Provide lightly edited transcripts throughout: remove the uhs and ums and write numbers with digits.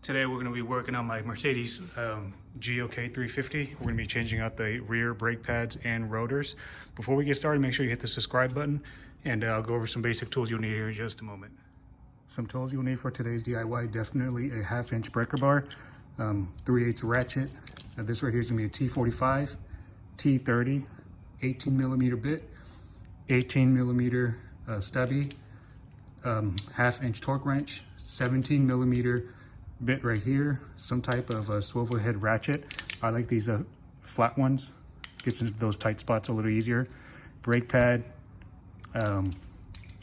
Today we're going to be working on my Mercedes GOK 350. We're going to be changing out the rear brake pads and rotors. Before we get started, make sure you hit the subscribe button, and I'll go over some basic tools you'll need here in just a moment. Some tools you'll need for today's DIY: definitely a 1/2-inch breaker bar, 3/8 ratchet. This right here is going to be a T45, T30, 18mm bit, 18mm stubby, 1/2-inch torque wrench, 17mm bit right here, some type of swivel head ratchet. I like these flat ones, gets into those tight spots a little easier. Brake pad, I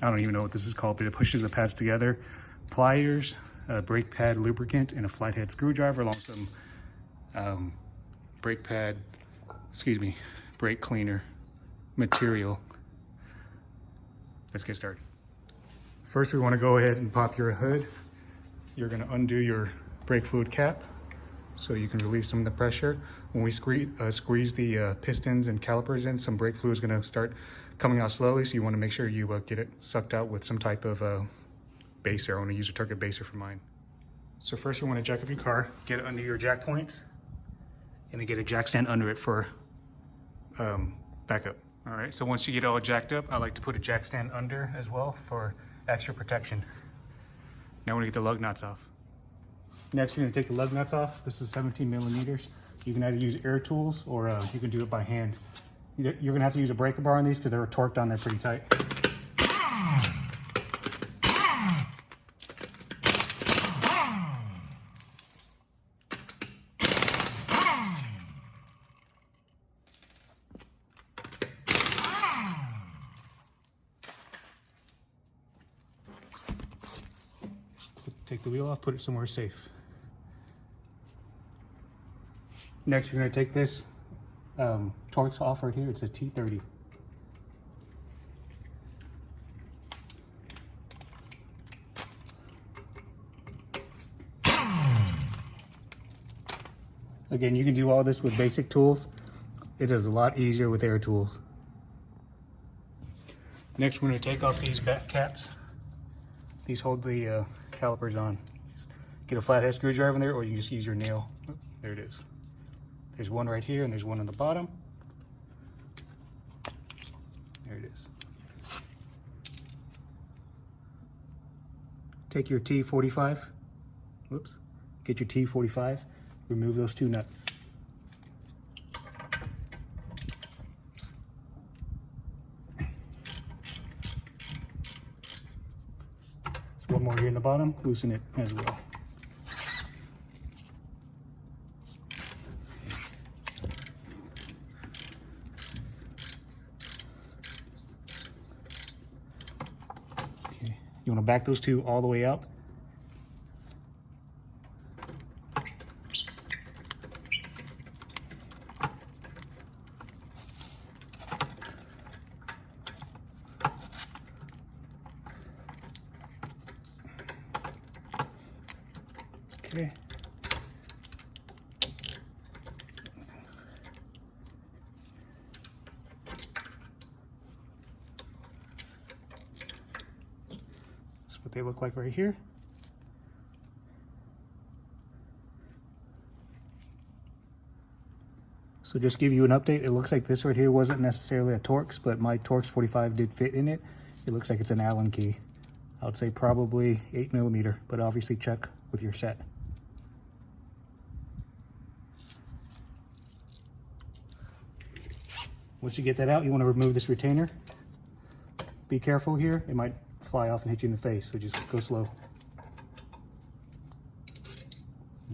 don't even know what this is called, but it pushes the pads together. Pliers, brake pad lubricant, and a flathead screwdriver, along with some brake cleaner material. Let's get started. First, we want to go ahead and pop your hood. You're going to undo your brake fluid cap so you can relieve some of the pressure. When we squeeze the pistons and calipers in, some brake fluid is going to start coming out slowly, so you want to make sure you get it sucked out with some type of baser. I want to use a Turkey baser for mine. So first you want to jack up your car, get it under your jack points, and then get a jack stand under it for backup. All right, so once you get all jacked up, I like to put a jack stand under as well for extra protection. Now we're gonna get the lug nuts off. Next, you're gonna take the lug nuts off. This is 17mm. You can either use air tools or you can do it by hand. You're gonna have to use a breaker bar on these because they're torqued on there pretty tight. Take the wheel off, put it somewhere safe. Next, you're going to take this Torx off right here. It's a T30. Again, you can do all this with basic tools. It is a lot easier with air tools. Next, we're going to take off these back caps. These hold the calipers on. Just get a flathead screwdriver in there, or you can just use your nail. Oh, there it is. There's one right here, and there's one on the bottom. There it is. Take your T45. Whoops. Get your T45. Remove those two nuts. One more here in the bottom, loosen it as well. Okay. You want to back those two all the way out. Okay. That's what they look like right here. So just give you an update, it looks like this right here wasn't necessarily a Torx, but my Torx 45 did fit in it. It looks like it's an Allen key. I would say probably 8mm, but obviously check with your set. Once you get that out, you want to remove this retainer. Be careful here, it might fly off and hit you in the face, so just go slow.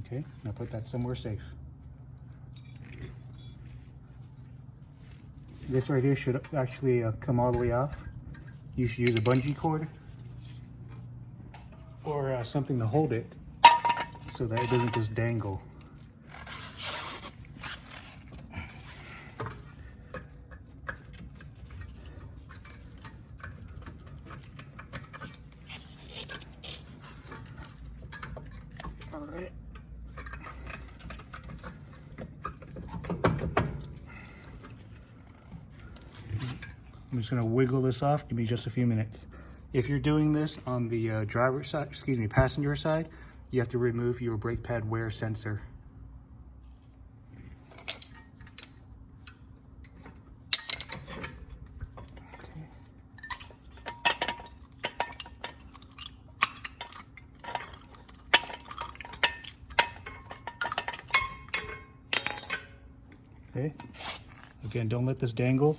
Okay, now put that somewhere safe. This right here should actually come all the way off. You should use a bungee cord or something to hold it so that it doesn't just dangle. All right. I'm just going to wiggle this off. Give me just a few minutes. If you're doing this on the driver's side, passenger side, you have to remove your brake pad wear sensor. Okay, again, don't let this dangle.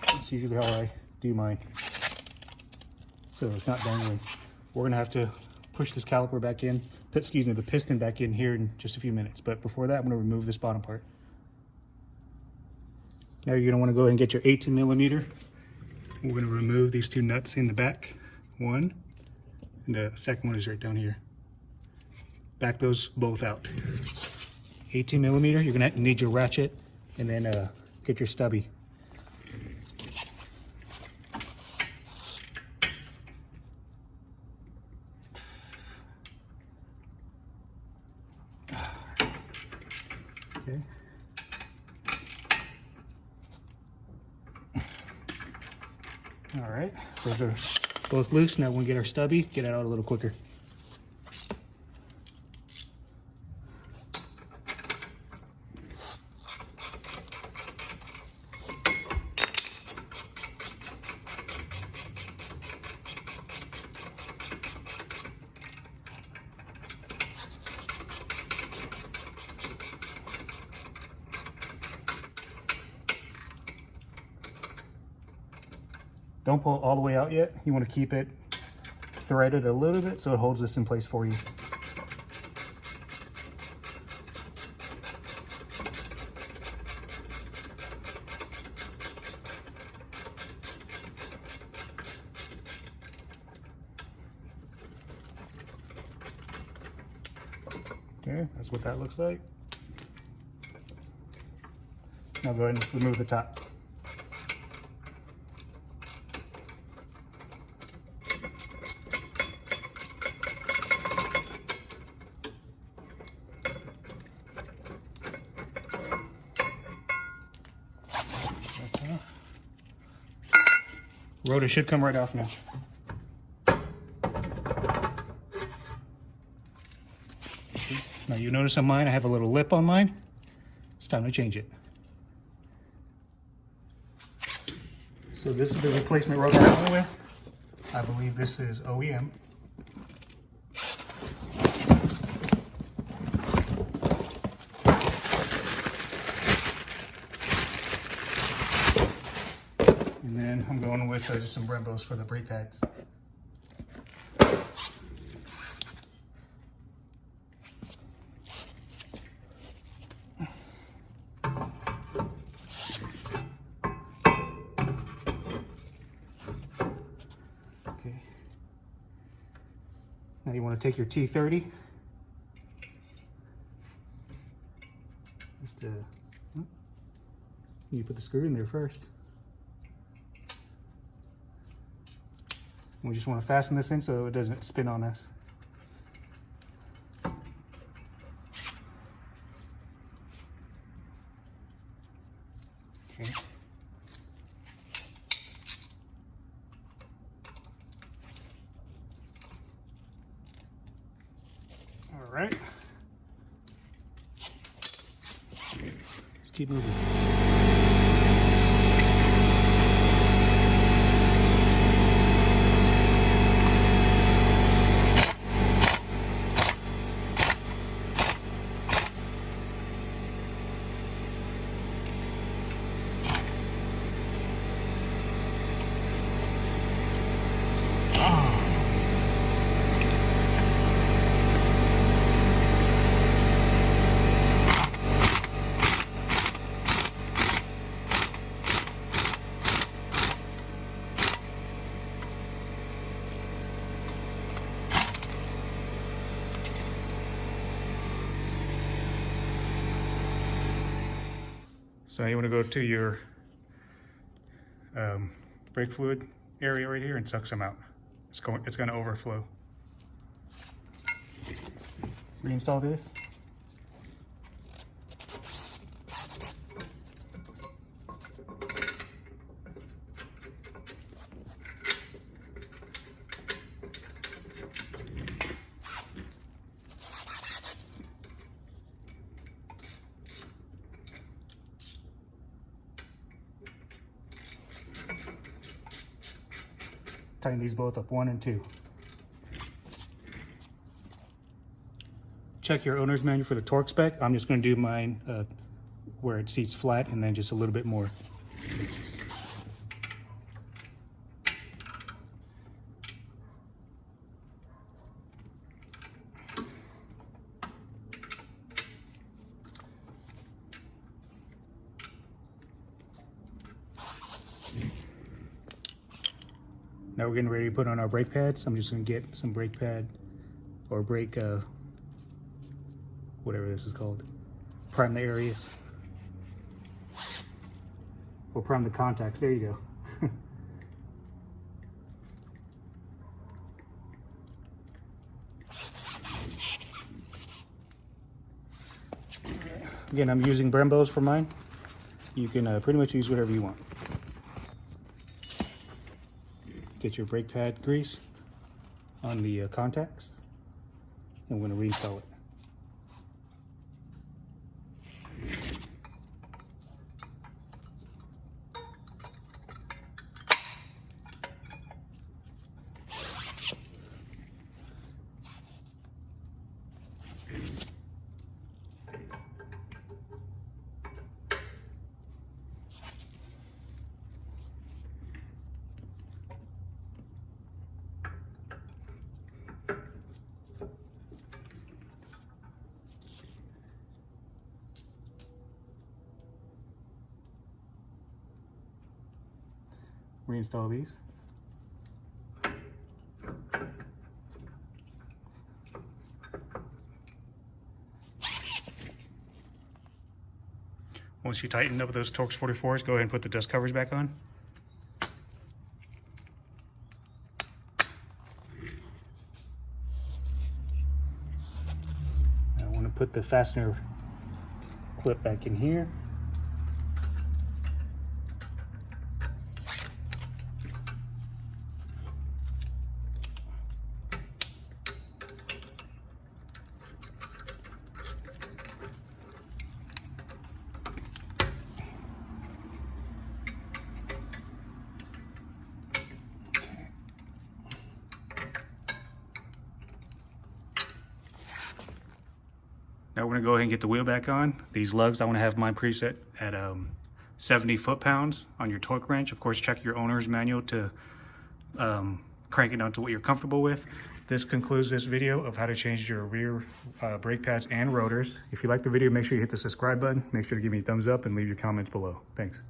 That's usually how I do mine, so it's not dangling. We're gonna have to push this caliper back in, the piston back in here in just a few minutes. But before that, I'm gonna remove this bottom part. Now you're gonna wanna go ahead and get your 18mm. We're gonna remove these two nuts in the back. One, and the second one is right down here. Back those both out. 18mm, you're gonna need your ratchet, and then get your stubby. Okay. All right, those are both loose. Now we're gonna get our stubby, get it out a little quicker. Don't pull it all the way out yet. You want to keep it threaded a little bit so it holds this in place for you. Okay, that's what that looks like. Now go ahead and remove the top. Rotor should come right off now. Now you notice on mine, I have a little lip on mine. It's time to change it. So this is the replacement rotor I went with. I believe this is OEM. And then I'm going with just some Brembos for the brake pads. Okay. Now you want to take your T30. You put the screw in there first. We just want to fasten this in so it doesn't spin on us. Okay. All right. Just keep moving. So now you want to go to your brake fluid area right here and suck some out. It's going to overflow. Reinstall this. tighten these both up, 1 and 2. Check your owner's manual for the torque spec. I'm just going to do mine where it seats flat and then just a little bit more. Now we're getting ready to put on our brake pads. I'm just going to get some brake pad or brake, whatever this is called. Prime the areas. Or prime the contacts. There you go. Again, I'm using Brembos for mine. You can pretty much use whatever you want. Get your brake pad grease on the contacts. I'm going to reinstall it. Reinstall these. Once you tighten up those Torx 44s, go ahead and put the dust covers back on. I want to put the fastener clip back in here. Now we're gonna go ahead and get the wheel back on. These lugs, I wanna have mine preset at 70 foot-pounds on your torque wrench. Of course, check your owner's manual to crank it down to what you're comfortable with. This concludes this video of how to change your rear brake pads and rotors. If you like the video, make sure you hit the subscribe button. Make sure to give me a thumbs up and leave your comments below. Thanks.